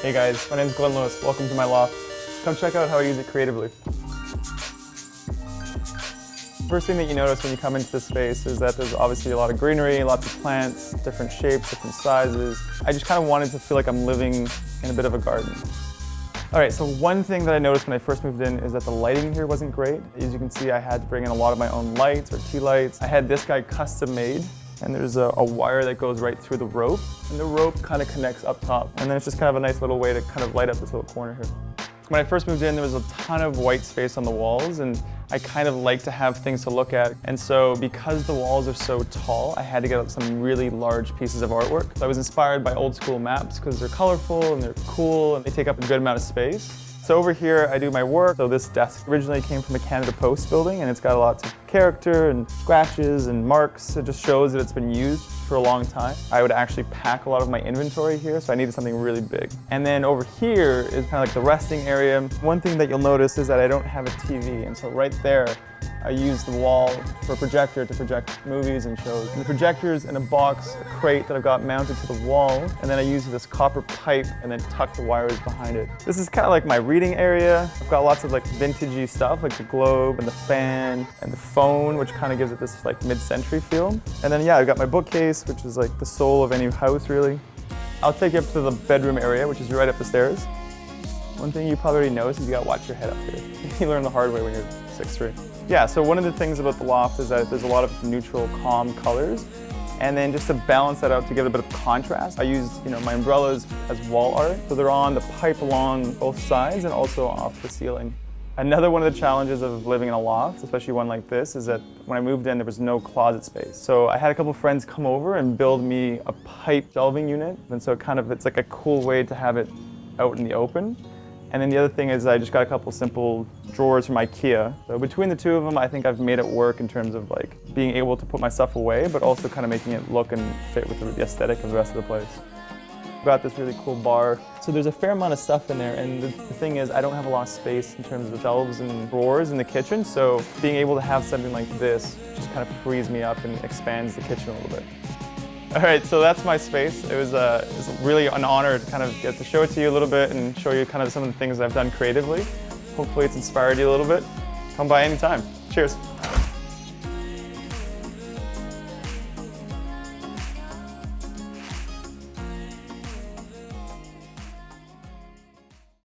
Hey guys, my name is Glyn Lewis. Welcome to my loft. Come check out how I use it creatively. First thing that you notice when you come into this space is that there's obviously a lot of greenery, lots of plants, different shapes, different sizes. I just kind of wanted to feel like I'm living in a bit of a garden. All right, so one thing that I noticed when I first moved in is that the lighting here wasn't great. As you can see, I had to bring in a lot of my own lights or tea lights. I had this guy custom made, and there's a wire that goes right through the rope, and the rope kind of connects up top. And then it's just kind of a nice little way to kind of light up this little corner here. When I first moved in, there was a ton of white space on the walls, and I kind of like to have things to look at. And so because the walls are so tall, I had to get some really large pieces of artwork. So I was inspired by old school maps because they're colorful and they're cool and they take up a good amount of space. So over here, I do my work. So this desk originally came from a Canada Post building, and it's got lots of character and scratches and marks. It just shows that it's been used for a long time. I would actually pack a lot of my inventory here, so I needed something really big. And then over here is kind of like the resting area. One thing that you'll notice is that I don't have a TV, and so right there, I use the wall for a projector to project movies and shows. And the projector's in a box, a crate that I've got mounted to the wall, and then I use this copper pipe and then tuck the wires behind it. This is kind of like my reading area. I've got lots of like vintagey stuff, like the globe and the fan and the phone, which kind of gives it this like mid-century feel. And then yeah, I've got my bookcase, which is like the soul of any house really. I'll take you up to the bedroom area, which is right up the stairs. One thing you probably already noticed is you gotta watch your head up here. You learn the hard way when you're 6'3". Yeah, so one of the things about the loft is that there's a lot of neutral, calm colors. And then just to balance that out, to give it a bit of contrast, I used my umbrellas as wall art. So they're on the pipe along both sides and also off the ceiling. Another one of the challenges of living in a loft, especially one like this, is that when I moved in, there was no closet space. So I had a couple friends come over and build me a pipe shelving unit. And so it's like a cool way to have it out in the open. And then the other thing is I just got a couple simple drawers from IKEA. So between the two of them, I think I've made it work in terms of like being able to put my stuff away, but also kind of making it look and fit with the aesthetic of the rest of the place. I've got this really cool bar. So there's a fair amount of stuff in there, and the thing is I don't have a lot of space in terms of shelves and drawers in the kitchen, so being able to have something like this just kind of frees me up and expands the kitchen a little bit. All right, so that's my space. It was really an honor to kind of get to show it to you a little bit and show you kind of some of the things I've done creatively. Hopefully it's inspired you a little bit. Come by anytime. Cheers.